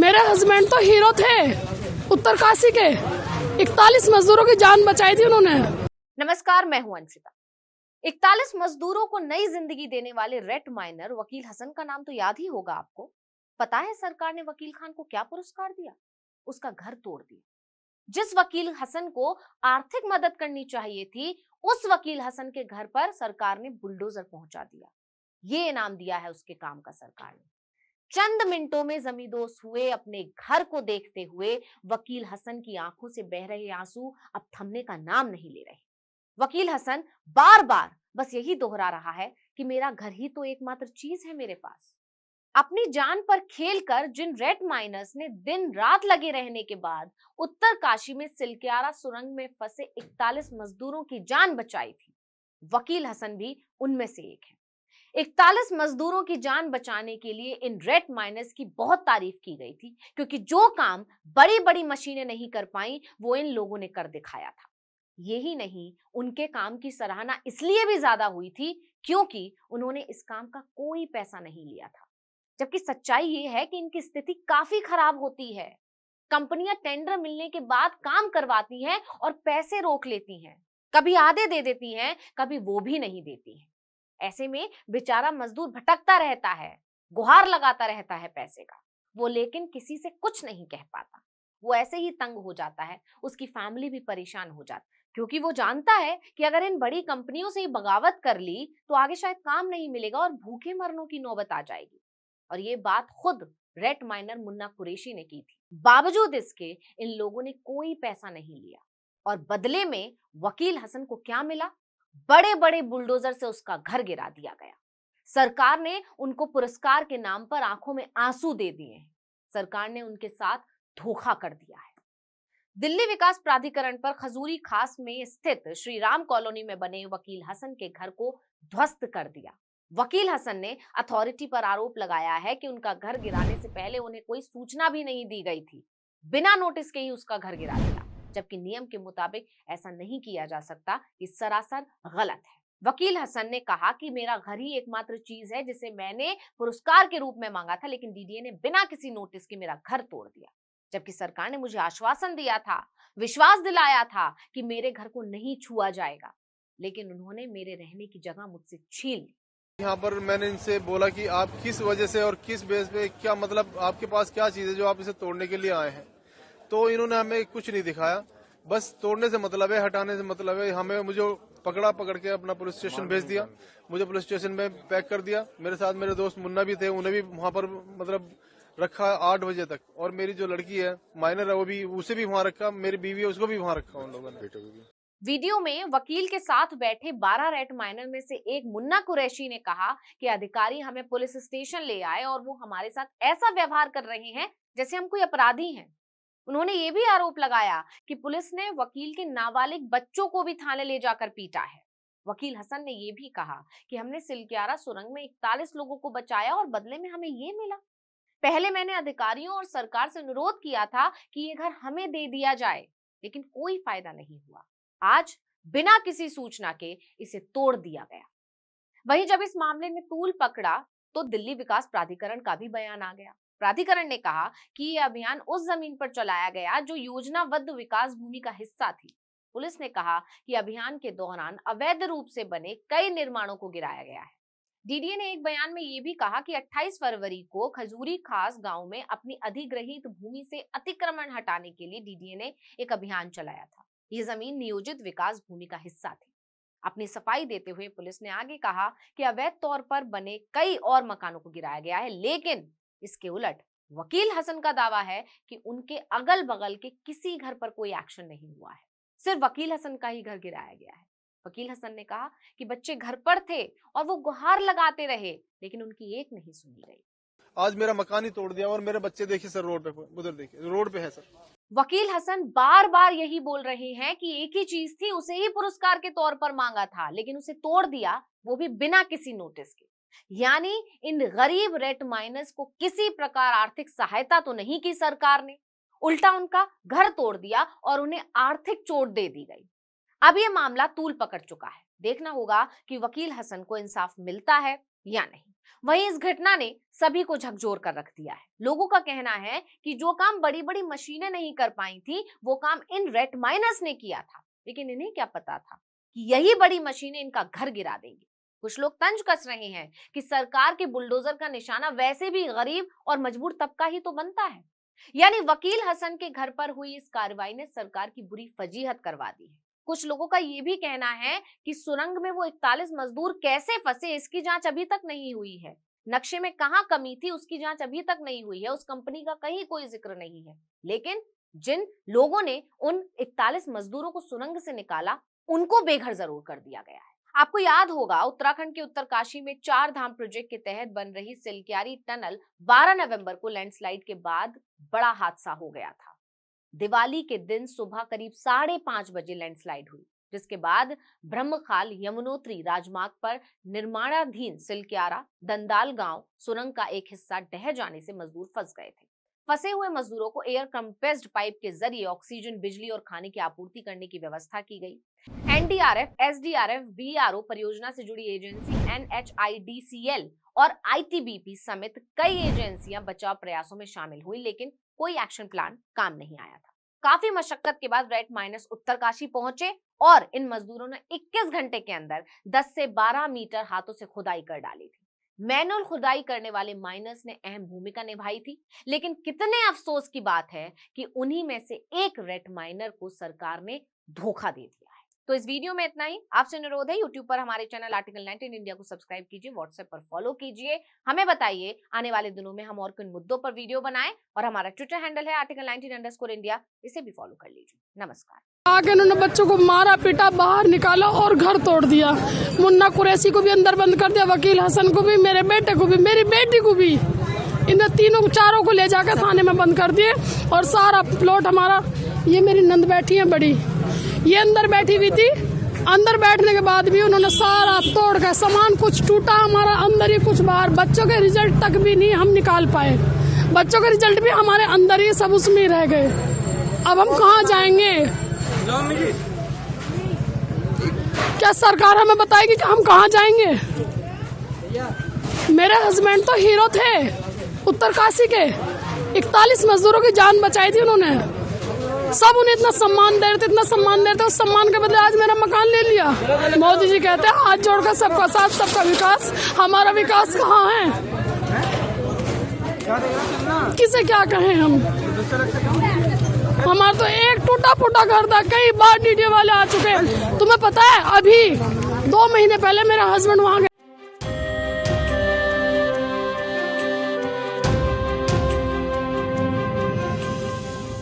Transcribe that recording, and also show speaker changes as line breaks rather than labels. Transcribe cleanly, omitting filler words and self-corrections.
मेरे हस्बैंड तो हीरो थे उत्तरकाशी के। 41 मजदूरों की जान बचाई थी उन्होंने।
नमस्कार, मैं हूं अंशिता। 41 मजदूरों को नई जिंदगी देने वाले रेट माइनर वकील हसन का नाम तो याद ही होगा आपको। पता है सरकार ने वकील खान को क्या पुरस्कार दिया? उसका घर तोड़ दिया। जिस वकील हसन को आर्थिक मदद करनी चाहिए थी, उस वकील हसन के घर पर सरकार ने बुलडोजर पहुंचा दिया। ये इनाम दिया है उसके काम का सरकार ने। चंद मिनटों में जमींदोज हुए अपने घर को देखते हुए वकील हसन की आंखों से बह रहे आंसू अब थमने का नाम नहीं ले रहे। वकील हसन बार बार बस यही दोहरा रहा है कि मेरा घर ही तो एकमात्र चीज है मेरे पास। अपनी जान पर खेलकर जिन रेट माइनर्स ने दिन रात लगे रहने के बाद उत्तरकाशी में सिलक्यारा सुरंग में फंसे 41 मजदूरों की जान बचाई थी, वकील हसन भी उनमें से एक है। 41 मजदूरों की जान बचाने के लिए इन रेट माइनर्स की बहुत तारीफ की गई थी, क्योंकि जो काम बड़ी बड़ी मशीनें नहीं कर पाई वो इन लोगों ने कर दिखाया था। यही नहीं, उनके काम की सराहना इसलिए भी ज्यादा हुई थी क्योंकि उन्होंने इस काम का कोई पैसा नहीं लिया था। जबकि सच्चाई ये है कि इनकी स्थिति काफी खराब होती है। कंपनियां टेंडर मिलने के बाद काम करवाती हैं और पैसे रोक लेती हैं। कभी आधे दे देती हैं, कभी वो भी नहीं देती हैं। ऐसे में बेचारा मजदूर भटकता रहता है, गुहार लगाता रहता है पैसे का। वो लेकिन किसी से कुछ नहीं कह पाता। वो ऐसे ही तंग हो जाता है, उसकी फैमिली भी परेशान हो जाती, क्योंकि वो जानता है कि अगर इन बड़ी कंपनियों से ही बगावत कर ली तो आगे शायद काम नहीं मिलेगा और भूखे मरने की नौबत आ जाएगी। और ये बात खुद रेट माइनर मुन्ना कुरैशी ने की थी। बावजूद इसके इन लोगों ने कोई पैसा नहीं लिया और बदले में वकील हसन को क्या मिला? बड़े बड़े बुलडोजर से उसका घर गिरा दिया गया। सरकार ने उनको पुरस्कार के नाम पर आंखों में आंसू दे दिए हैं। सरकार ने उनके साथ धोखा कर दिया है। दिल्ली विकास प्राधिकरण पर खजूरी खास में स्थित श्री राम कॉलोनी में बने वकील हसन के घर को ध्वस्त कर दिया। वकील हसन ने अथॉरिटी पर आरोप लगाया है कि उनका घर गिराने से पहले उन्हें कोई सूचना भी नहीं दी गई थी। बिना नोटिस के ही उसका घर गिरा दिया, जबकि नियम के मुताबिक ऐसा नहीं किया जा सकता। ये सरासर गलत है। वकील हसन ने कहा कि मेरा घर ही एकमात्र चीज है जिसे मैंने पुरस्कार के रूप में मांगा था, लेकिन डीडीए ने बिना किसी नोटिस के मेरा घर तोड़ दिया। जबकि सरकार ने मुझे आश्वासन दिया था, विश्वास दिलाया था कि मेरे घर को नहीं छुआ जाएगा, लेकिन उन्होंने मेरे रहने की जगह मुझसे छीन ली।
यहाँ पर मैंने इनसे बोला कि आप किस वजह से और किस बेस पे, क्या मतलब आपके पास क्या चीज है जो आप इसे तोड़ने के लिए आए हैं। तो इन्होंने हमें कुछ नहीं दिखाया, बस तोड़ने से मतलब है, हटाने से मतलब है। हमें मुझे पकड़ के अपना पुलिस स्टेशन भेज दिया। मुझे पुलिस स्टेशन में पैक कर दिया। मेरे साथ मेरे दोस्त मुन्ना भी थे, उन्हें भी वहाँ पर मतलब रखा 8 बजे तक। और मेरी जो लड़की है माइनर है, वो भी, उसे भी वहाँ रखा। मेरी बीवी है, उसको भी वहाँ रखा उन लोगों ने।
वीडियो में वकील के साथ बैठे 12 रेट माइनर में से एक मुन्ना कुरैशी ने कहा कि अधिकारी हमें पुलिस स्टेशन ले आए और वो हमारे साथ ऐसा व्यवहार कर रहे हैं जैसे हम कोई अपराधी हैं। उन्होंने ये भी आरोप लगाया कि पुलिस ने वकील के नाबालिग बच्चों को भी थाने ले जाकर पीटा है। वकील हसन ने ये भी कहा कि हमने सिलक्यारा सुरंग में 41 लोगों को बचाया और बदले में हमें ये मिला। पहले मैंने अधिकारियों और सरकार से अनुरोध किया था कि ये घर हमें दे दिया जाए, लेकिन कोई फायदा नहीं हुआ। आज बिना किसी सूचना के इसे तोड़ दिया गया। वहीं जब इस मामले ने तूल पकड़ा तो दिल्ली विकास प्राधिकरण का भी बयान आ गया। प्राधिकरण ने कहा कि यह अभियान उस जमीन पर चलाया गया जो योजनाबद्ध विकास भूमि का हिस्सा थी। पुलिस ने कहा कि अभियान के दौरान अवैध रूप से बने कई निर्माणों को गिराया गया है। डीडीए ने एक बयान में यह भी कहा कि 28 फरवरी को खजूरी खास गांव में अपनी अधिग्रहित भूमि से अतिक्रमण हटाने के लिए डीडीए ने एक अभियान चलाया था। ये जमीन नियोजित विकास भूमि का हिस्सा थी। अपनी सफाई देते हुए पुलिस ने आगे कहा कि अवैध तौर पर बने कई और मकानों को गिराया गया है, लेकिन इसके उलट वकील हसन का दावा है कि उनके अगल बगल के किसी घर पर कोई एक्शन नहीं हुआ है। सिर्फ वकील हसन का ही घर गिराया गया है। वकील हसन ने कहा कि बच्चे घर पर थे और वो गुहार लगाते रहे, लेकिन उनकी एक नहीं सुनी गई।
आज मेरा मकान ही तोड़ दिया और मेरे बच्चे देखिए सर रोड पे, उधर देखिए रोड पे है सर।
वकील हसन बार बार यही बोल रहे हैं कि एक ही चीज थी, उसे ही पुरस्कार के तौर पर मांगा था, लेकिन उसे तोड़ दिया, वो भी बिना किसी नोटिस के। यानी इन गरीब रेट माइनर्स को किसी प्रकार आर्थिक सहायता तो नहीं की सरकार ने, उल्टा उनका घर तोड़ दिया और उन्हें आर्थिक चोट दे दी गई। अब ये मामला तूल पकड़ चुका है। देखना होगा कि वकील हसन को इंसाफ मिलता है या नहीं। वहीं इस घटना ने सभी को झकझोर कर रख दिया है। लोगों का कहना है कि जो काम बड़ी बड़ी मशीनें नहीं कर पाई थी वो काम इन रेट माइनर्स ने किया था, लेकिन इन्हें क्या पता था कि यही बड़ी मशीनें इनका घर गिरा देंगी। कुछ लोग तंज कस रहे हैं कि सरकार के बुलडोजर का निशाना वैसे भी गरीब और मजबूर तबका ही तो बनता है। यानी वकील हसन के घर पर हुई इस कार्रवाई ने सरकार की बुरी फजीहत करवा दी है। कुछ लोगों का यह भी कहना है कि सुरंग में वो 41 मजदूर कैसे फंसे इसकी जांच अभी तक नहीं हुई है। नक्शे में कहां कमी थी उसकी जांच अभी तक नहीं हुई है। उस कंपनी का कहीं कोई जिक्र नहीं है। लेकिन जिन लोगों ने उन 41 मजदूरों को सुरंग से निकाला उनको बेघर जरूर कर दिया गया है। आपको याद होगा उत्तराखंड के उत्तरकाशी में 4 धाम प्रोजेक्ट के तहत बन रही सिलक्यारी टनल 12 नवंबर को लैंडस्लाइड के बाद बड़ा हादसा हो गया था। दिवाली के दिन सुबह करीब 5:30 बजे लैंडस्लाइड हुई, जिसके बाद ब्रह्मखाल यमुनोत्री राजमार्ग पर निर्माणाधीन सिलक्यारा दंदाल गांव सुरंग का एक हिस्सा ढह जाने से मजदूर फंस गए थे। फंसे हुए मजदूरों को एयर कंप्रेस्ड पाइप के जरिए ऑक्सीजन, बिजली और खाने की आपूर्ति करने की व्यवस्था की गई। एनडीआरएफ, एसडीआरएफ, बीआरओ, परियोजना से जुड़ी एजेंसी एनएचआईडीसीएल और आईटीबीपी समेत कई एजेंसियां बचाव प्रयासों में शामिल हुई, लेकिन कोई एक्शन प्लान काम नहीं आया था। काफी मशक्कत के बाद रेड माइनर्स उत्तरकाशी पहुंचे और इन मजदूरों ने 21 घंटे के अंदर 10 से 12 मीटर हाथों से खुदाई कर डाली थी। मैनुअल खुदाई करने वाले माइनर्स ने अहम भूमिका निभाई थी, लेकिन कितने अफसोस की बात है कि उन्हीं में से एक रेड माइनर को सरकार ने धोखा दे दिया है। तो इस वीडियो में इतना ही। आपसे अनुरोध है यूट्यूब पर हमारे चैनल आर्टिकल 19 इंडिया को सब्सक्राइब कीजिए, व्हाट्सएप पर फॉलो कीजिए। हमें बताइए आने वाले दिनों में हम और किन मुद्दों पर वीडियो बनाएं, और हमारा ट्विटर हैंडल है आर्टिकल 19 इंडिया, इसे भी फॉलो कर लीजिए। नमस्कार।
आगे उन्होंने बच्चों को मारा पीटा, बाहर निकाला और घर तोड़ दिया। मुन्ना कुरैशी को भी अंदर बंद कर दिया, वकील हसन को भी, मेरे बेटे को भी, मेरी बेटी को भी। इन तीनों चारों को ले जाकर थाने में बंद कर दिए। और सारा प्लॉट हमारा, ये मेरी नंद बैठी है बड़ी, ये अंदर बैठी हुई थी। अंदर बैठने के बाद भी उन्होंने सारा तोड़ कर, सामान कुछ टूटा हमारा अंदर ही, कुछ बाहर। बच्चों के रिजल्ट तक भी नहीं हम निकाल पाए। बच्चों के रिजल्ट भी हमारे अंदर ही, सब उसमें ही रह गए। अब हम कहाँ जाएंगे? क्या सरकार हमें बताएगी कि हम कहाँ जाएंगे? मेरे हस्बैंड तो हीरो थे उत्तरकाशी के, 41 मजदूरों की जान बचाई थी उन्होंने। सब उन्हें इतना सम्मान दे रहे थे, इतना सम्मान दे रहे थे। उस सम्मान के बदले आज मेरा मकान ले लिया। मोदी जी कहते हैं हाथ जोड़कर सबका साथ सबका विकास। हमारा विकास कहाँ है? किसे क्या कहें हम? हमारा तो एक टूटा फूटा घर था, कई बार डीडीओ वाले आ चुके हैं। तुम्हें पता है अभी 2 महीने पहले मेरा हस्बैंड वहाँ गए।